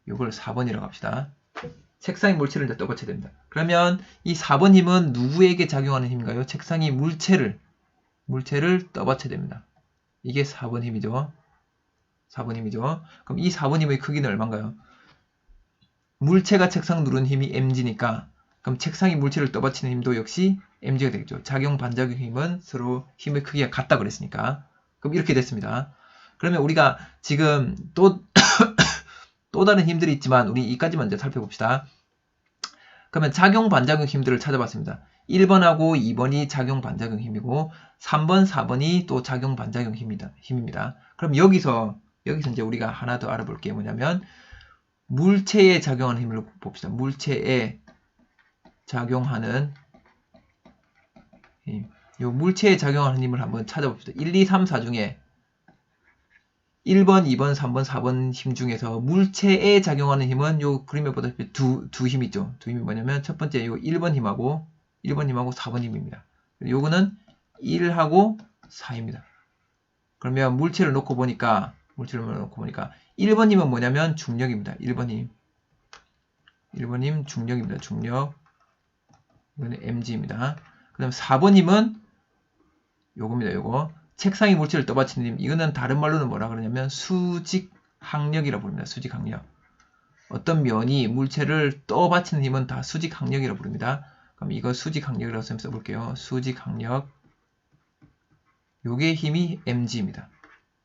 요걸 4번이라고 합시다. 책상이 물체를 이제 떠받쳐야 됩니다. 그러면 이 4번 힘은 누구에게 작용하는 힘인가요? 책상이 물체를 떠받쳐야 됩니다. 이게 4번 힘이죠. 4번 힘이죠. 그럼 이 4번 힘의 크기는 얼마인가요? 물체가 책상 누르는 힘이 mg니까 그럼 책상이 물체를 떠받치는 힘도 역시 mg가 되겠죠. 작용 반작용 힘은 서로 힘의 크기가 같다 그랬으니까. 그럼 이렇게 됐습니다. 그러면 우리가 지금 또 다른 힘들이 있지만 우리 이까지만 이제 살펴봅시다. 그러면 작용 반작용 힘들을 찾아봤습니다. 1번하고 2번이 작용 반작용 힘이고 3번, 4번이 또 작용 반작용 힘입니다. 그럼 여기서 이제 우리가 하나 더 알아볼 게 뭐냐면 물체에 작용하는 힘을 봅시다. 물체에 작용하는 힘. 요 물체에 작용하는 힘을 한번 찾아봅시다. 1, 2, 3, 4 중에 1번, 2번, 3번, 4번 힘 중에서 물체에 작용하는 힘은 요 그림에 보다시피 두 힘이 있죠. 두 힘이 뭐냐면 첫 번째 요 1번 힘하고 4번 힘입니다. 요거는 1하고 4입니다. 그러면 물체를 놓고 보니까 1번 힘은 뭐냐면 중력입니다. 1번 힘 중력입니다. 중력. 이거는 mg입니다. 그 다음 4번 힘은 요겁니다. 요거. 책상이 물체를 떠받치는 힘. 이거는 다른 말로는 뭐라 그러냐면 수직항력이라고 부릅니다. 수직항력. 어떤 면이 물체를 떠받치는 힘은 다 수직항력이라고 부릅니다. 그럼 이거 수직항력이라고 써볼게요. 수직항력. 요게 힘이 mg입니다.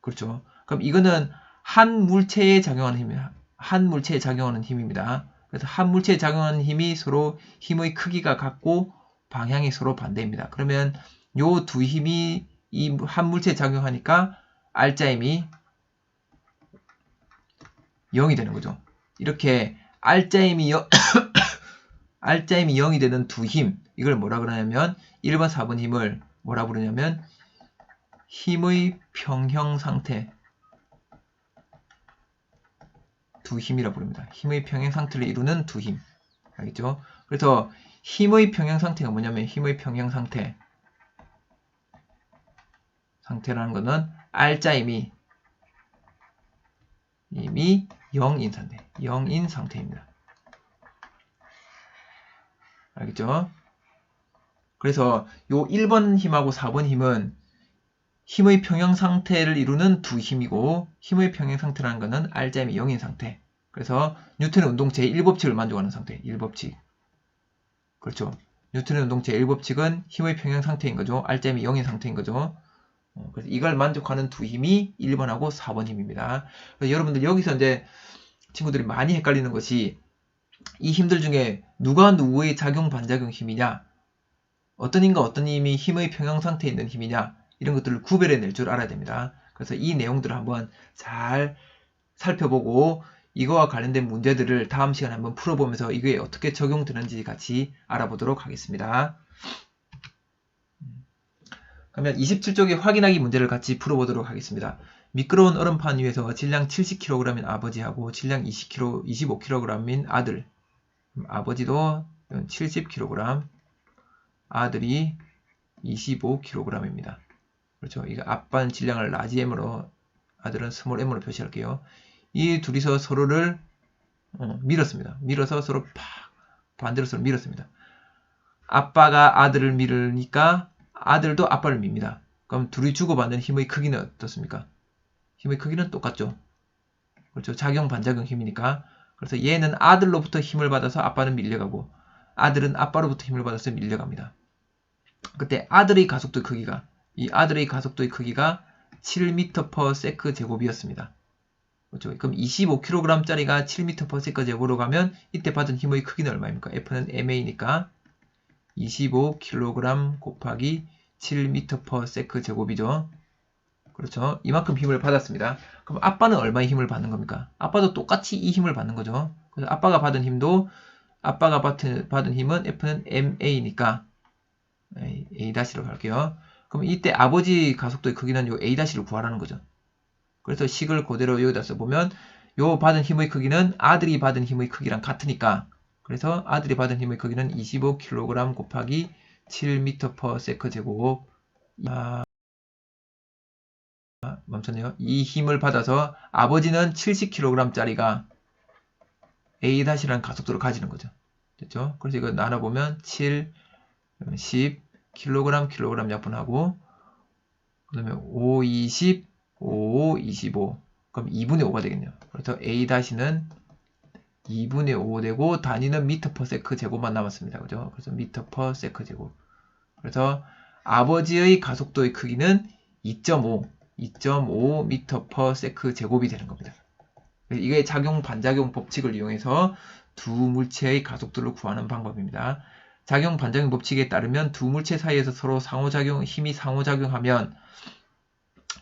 그렇죠. 그럼 이거는 한 물체에 작용하는 힘이야. 한 물체에 작용하는 힘입니다. 그래서 한 물체에 작용하는 힘이 서로 힘의 크기가 같고 방향이 서로 반대입니다. 그러면 요 두 힘이 이 한 물체에 작용하니까 R자임이 0이 되는 거죠. 이렇게 R자임이 0이 되는 두 힘, 이걸 뭐라 그러냐면 1번, 4번 힘을 뭐라 부르냐면 힘의 평형 상태 두 힘이라 부릅니다. 힘의 평형 상태를 이루는 두 힘. 알겠죠? 그래서 힘의 평형 상태가 뭐냐면 힘의 평형 상태라는 거는 R자임이 이미 0인 상태입니다. 알겠죠? 그래서 요 1번 힘하고 4번 힘은 힘의 평형 상태를 이루는 두 힘이고 힘의 평형 상태라는 것은 R자임이 0인 상태. 그래서 뉴턴의 운동 제1법칙을 만족하는 상태. 1법칙. 그렇죠. 뉴턴의 운동 제1법칙은 힘의 평형 상태인 거죠. R자임이 0인 상태인 거죠. 그래서 이걸 만족하는 두 힘이 1번하고 4번 힘입니다. 그래서 여러분들 여기서 이제 친구들이 많이 헷갈리는 것이 이 힘들 중에 누가 누구의 작용 반작용 힘이냐? 어떤 힘과 어떤 힘이 힘의 평형 상태에 있는 힘이냐 이런 것들을 구별해낼 줄 알아야 됩니다. 그래서 이 내용들을 한번 잘 살펴보고 이거와 관련된 문제들을 다음 시간에 한번 풀어보면서 이게 어떻게 적용되는지 같이 알아보도록 하겠습니다. 그러면 27쪽의 확인하기 문제를 같이 풀어보도록 하겠습니다. 미끄러운 얼음판 위에서 질량 70kg인 아버지하고 질량 25kg인 아들, 아버지도 70kg, 아들이 25kg입니다. 그렇죠. 이거 아빠는 질량을 라지 M으로, 아들은 스몰 M으로 표시할게요. 이 둘이서 서로를 밀었습니다. 밀어서 서로 반대로 서로 밀었습니다. 아빠가 아들을 밀으니까 아들도 아빠를 밉니다. 그럼 둘이 주고받는 힘의 크기는 어떻습니까? 힘의 크기는 똑같죠. 그렇죠. 작용 반작용 힘이니까. 그래서 얘는 아들로부터 힘을 받아서 아빠는 밀려가고 아들은 아빠로부터 힘을 받아서 밀려갑니다. 그때 아들의 가속도의 크기가, 이 아들의 가속도의 크기가 7m/s 제곱이었습니다. 그렇죠. 그럼 25kg짜리가 7m/s 제곱으로 가면 이때 받은 힘의 크기는 얼마입니까? F는 ma니까 25kg 곱하기 7m/s 제곱이죠. 그렇죠. 이만큼 힘을 받았습니다. 그럼 아빠는 얼마의 힘을 받는 겁니까? 아빠도 똑같이 이 힘을 받는 거죠. 그래서 아빠가 받은 힘도, 아빠가 받은 힘은 F는 ma니까 A-로 갈게요. 그럼 이때 아버지 가속도의 크기는 요 A-를 구하라는 거죠. 그래서 식을 그대로 여기다 써보면 요 받은 힘의 크기는 아들이 받은 힘의 크기랑 같으니까, 그래서 아들이 받은 힘의 크기는 25kg 곱하기 7m/s 제곱. 멈췄네요. 이 힘을 받아서 아버지는 70kg짜리가 A-라는 가속도를 가지는 거죠. 됐죠? 그래서 이거 나눠보면 7, 10, kg 약분하고, 그 다음에 5, 20, 5, 25. 그럼 2분의 5가 되겠네요. 그래서 A-는 2분의 5 되고, 단위는 m/s 제곱만 남았습니다. 그죠? 그래서 m/s 제곱. 그래서 아버지의 가속도의 크기는 2.5 m/s 제곱이 되는 겁니다. 이게 작용 반작용 법칙을 이용해서 두 물체의 가속도를 구하는 방법입니다. 작용 반작용 법칙에 따르면 두 물체 사이에서 서로 힘이 상호작용하면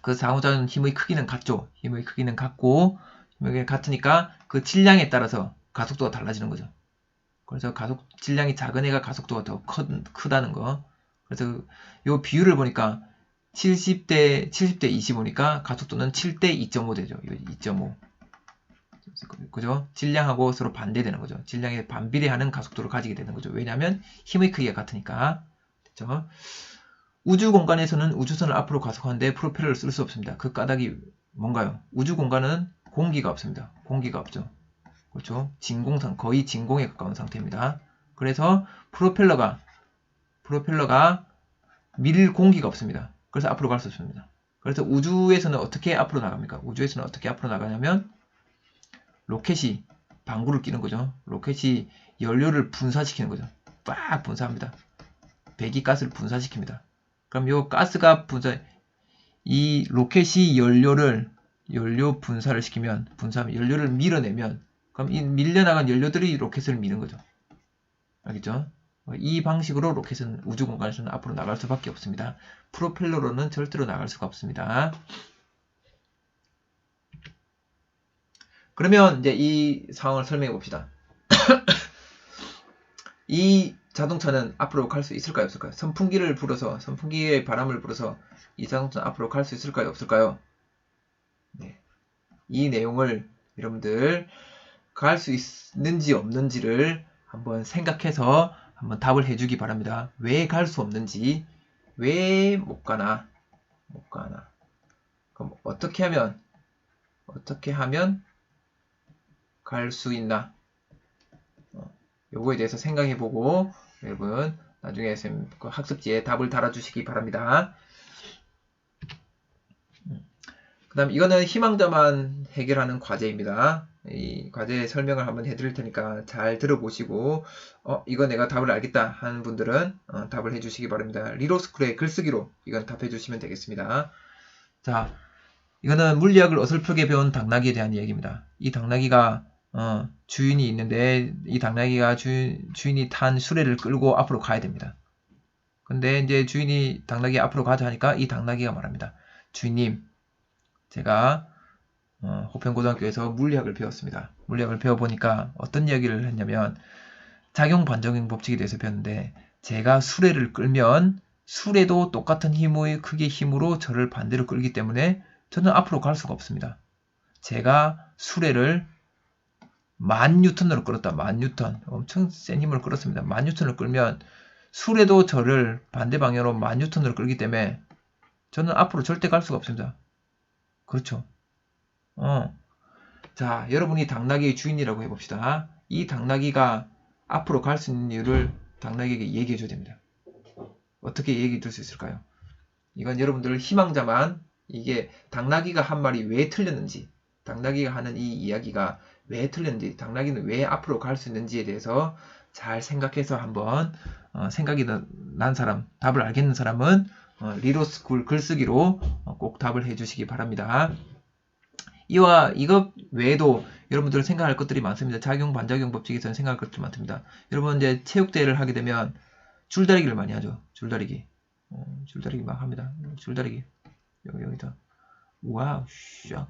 그 상호작용 힘의 크기는 같죠. 힘의 크기는 같고, 힘이 같으니까 그 질량에 따라서 가속도가 달라지는 거죠. 그래서 질량이 작은 애가 가속도가 더 크다는 거. 그래서 이 비율을 보니까 70대 25니까 가속도는 7대 2.5 되죠. 2.5. 그죠? 질량하고 서로 반대되는 거죠. 질량에 반비례하는 가속도를 가지게 되는 거죠. 왜냐하면 힘의 크기가 같으니까. 그죠? 우주 공간에서는 우주선을 앞으로 가속하는데 프로펠러를 쓸 수 없습니다. 그 까닭이 뭔가요? 우주 공간은 공기가 없습니다. 공기가 없죠. 그렇죠? 거의 진공에 가까운 상태입니다. 그래서 프로펠러가 밀 공기가 없습니다. 그래서 앞으로 갈 수 없습니다. 그래서 우주에서는 어떻게 앞으로 나갑니까? 우주에서는 어떻게 앞으로 나가냐면 로켓이 방구를 끼는 거죠. 로켓이 연료를 분사시키는 거죠. 빡 분사합니다. 배기가스를 분사시킵니다. 그럼 이 가스가 이 로켓이 연료 분사를 시키면, 연료를 밀어내면, 그럼 이 밀려나간 연료들이 로켓을 미는 거죠. 알겠죠? 이 방식으로 로켓은 우주 공간에서는 앞으로 나갈 수밖에 없습니다. 프로펠러로는 절대로 나갈 수가 없습니다. 그러면 이제 이 상황을 설명해 봅시다. 이 자동차는 앞으로 갈 수 있을까요, 없을까요? 선풍기의 바람을 불어서 이 자동차는 앞으로 갈 수 있을까요, 없을까요? 네. 이 내용을 여러분들 갈 수 있는지 없는지를 한번 생각해서 한번 답을 해주기 바랍니다. 왜 갈 수 없는지, 왜 못 가나. 그럼 어떻게 하면 갈 수 있나? 요거에 대해서 생각해보고 여러분 나중에 학습지에 답을 달아주시기 바랍니다. 그 다음 이거는 희망자만 해결하는 과제입니다. 이 과제 설명을 한번 해드릴 테니까 잘 들어보시고 이거 내가 답을 알겠다 하는 분들은 답을 해주시기 바랍니다. 리로스쿨의 글쓰기로 이건 답해주시면 되겠습니다. 자, 이거는 물리학을 어설프게 배운 당나귀에 대한 이야기입니다. 이 당나귀가 주인이 있는데 이 당나귀가 주인이 탄 수레를 끌고 앞으로 가야 됩니다. 근데 이제 주인이 당나귀 앞으로 가자 하니까 이 당나귀가 말합니다. 주인님, 제가 호평고등학교에서 물리학을 배웠습니다. 물리학을 배워보니까 어떤 이야기를 했냐면 작용 반작용 법칙에 대해서 배웠는데 제가 수레를 끌면 수레도 똑같은 힘의 크기의 힘으로 저를 반대로 끌기 때문에 저는 앞으로 갈 수가 없습니다. 제가 수레를 10,000N으로 끌었다. 10,000N. 엄청 센 힘으로 끌었습니다. 10,000N을 끌면 수레도 저를 반대 방향으로 10,000N으로 끌기 때문에 저는 앞으로 절대 갈 수가 없습니다. 그렇죠. 자, 여러분이 당나귀의 주인이라고 해봅시다. 이 당나귀가 앞으로 갈 수 있는 이유를 당나귀에게 얘기해 줘야 됩니다. 어떻게 얘기해 줄 수 있을까요? 이건 여러분들 희망자만 이게 당나귀가 한 말이 왜 틀렸는지, 당나귀가 하는 이 이야기가 왜 틀렸는지, 당나귀는 왜 앞으로 갈 수 있는지에 대해서 잘 생각해서 한번 생각이 난 사람, 답을 알겠는 사람은 리로스쿨 글쓰기로 꼭 답을 해주시기 바랍니다. 이것 외에도 여러분들 생각할 것들이 많습니다. 작용, 반작용 법칙에서는 생각할 것들이 많습니다. 여러분 이제 체육대회를 하게 되면 줄다리기를 많이 하죠. 줄다리기. 줄다리기 막 합니다. 줄다리기. 여기다. 와우, 샥.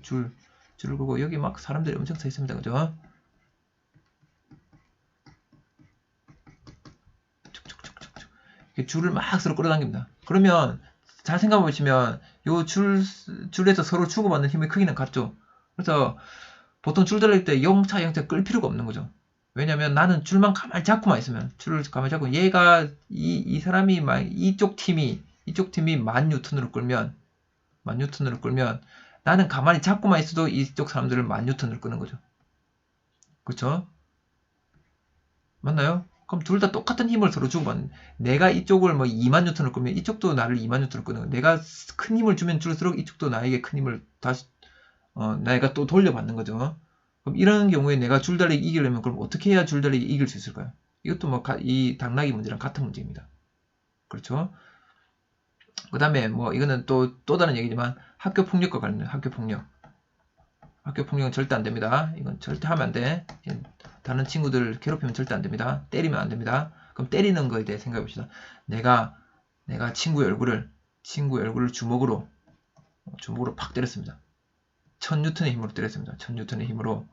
줄을 끄고 여기 막 사람들이 엄청 서 있습니다. 그죠? 줄을 막 서로 끌어당깁니다. 그러면 잘 생각해 보시면 요 줄에서 서로 주고받는 힘의 크기는 같죠. 그래서 보통 줄 달릴 때 영차 끌 필요가 없는 거죠. 왜냐면 나는 줄만 가만히 잡고만 있으면 줄을 가만히 잡고 얘가 이 사람이 이쪽 팀이 10,000N으로 끌면 나는 가만히 잡고만 있어도 이쪽 사람들을 10,000N으로 끄는 거죠. 그렇죠? 맞나요? 그럼 둘 다 똑같은 힘을 서로 주고받는. 내가 이쪽을 20,000N으로 끌면 이쪽도 나를 20,000N으로 끄는 거예요. 내가 큰 힘을 주면 줄수록 이쪽도 나에게 큰 힘을 다시 내가 또 돌려받는 거죠. 그럼 이런 경우에 내가 줄다리기 이기려면 그럼 어떻게 해야 줄다리기 이길 수 있을까요? 이것도 이 당나귀 문제랑 같은 문제입니다. 그렇죠? 그 다음에 이거는 또 다른 얘기지만 학교 폭력과 관련된 학교 폭력. 학교 폭력은 절대 안 됩니다. 이건 절대 하면 안 돼. 다른 친구들 괴롭히면 절대 안 됩니다. 때리면 안 됩니다. 그럼 때리는 거에 대해 생각해 봅시다. 내가 친구의 얼굴을 주먹으로 팍 때렸습니다. 1,000N의 힘으로 때렸습니다. 1,000N의 힘으로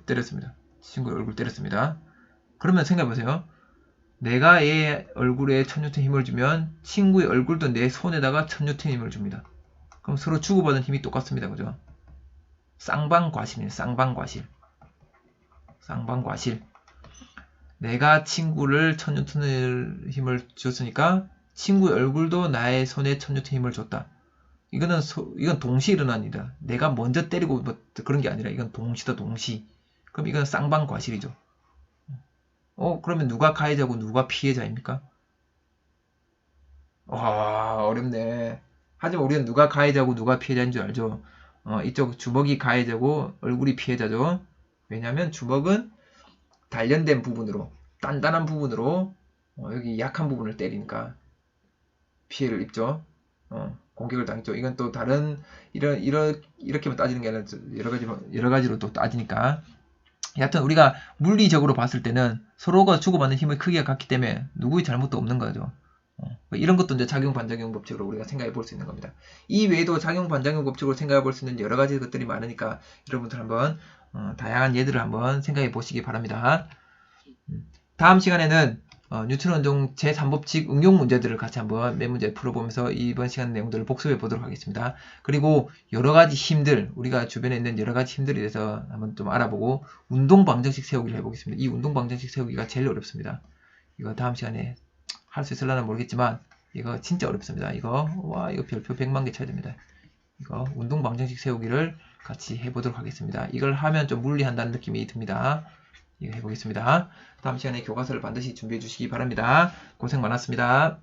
때렸습니다. 친구의 얼굴 때렸습니다. 그러면 생각해보세요. 내가 얘 얼굴에 1,000N 힘을 주면 친구의 얼굴도 내 손에다가 1,000N 힘을 줍니다. 그럼 서로 주고받은 힘이 똑같습니다. 그죠? 쌍방과실이에요. 쌍방과실. 내가 친구를 1,000N 힘을 줬으니까 친구의 얼굴도 나의 손에 1,000N 힘을 줬다. 이건 동시에 일어난 일이다. 내가 먼저 때리고 그런 게 아니라 이건 동시다, 동시. 그럼 이건 쌍방과실이죠. 그러면 누가 가해자고 누가 피해자입니까? 와, 어렵네. 하지만 우리는 누가 가해자고 누가 피해자인 줄 알죠? 이쪽 주먹이 가해자고 얼굴이 피해자죠. 왜냐하면 주먹은 단련된 부분으로, 단단한 부분으로 여기 약한 부분을 때리니까 피해를 입죠. 공격을 당했죠. 이건 또 다른 이렇게만 따지는 게 아니라 여러 가지로 또 따지니까. 여하튼 우리가 물리적으로 봤을 때는 서로가 주고받는 힘의 크기가 같기 때문에 누구의 잘못도 없는 거죠. 이런 것도 이제 작용 반작용 법칙으로 우리가 생각해 볼 수 있는 겁니다. 이 외에도 작용 반작용 법칙으로 생각해 볼 수 있는 여러 가지 것들이 많으니까 여러분들 한번 다양한 예들을 한번 생각해 보시기 바랍니다. 다음 시간에는 뉴턴 원종 제3법칙 응용 문제들을 같이 한번 몇 문제 풀어보면서 이번 시간 내용들을 복습해 보도록 하겠습니다. 그리고 여러 가지 힘들, 우리가 주변에 있는 여러 가지 힘들에 대해서 한번 좀 알아보고 운동 방정식 세우기를 해보겠습니다. 이 운동 방정식 세우기가 제일 어렵습니다. 이거 다음 시간에 할 수 있을려나 모르겠지만 이거 진짜 어렵습니다. 이거 별표 100만 개 쳐야 됩니다. 이거 운동 방정식 세우기를 같이 해보도록 하겠습니다. 이걸 하면 좀 물리한다는 느낌이 듭니다. 이거 해보겠습니다. 다음 시간에 교과서를 반드시 준비해 주시기 바랍니다. 고생 많았습니다.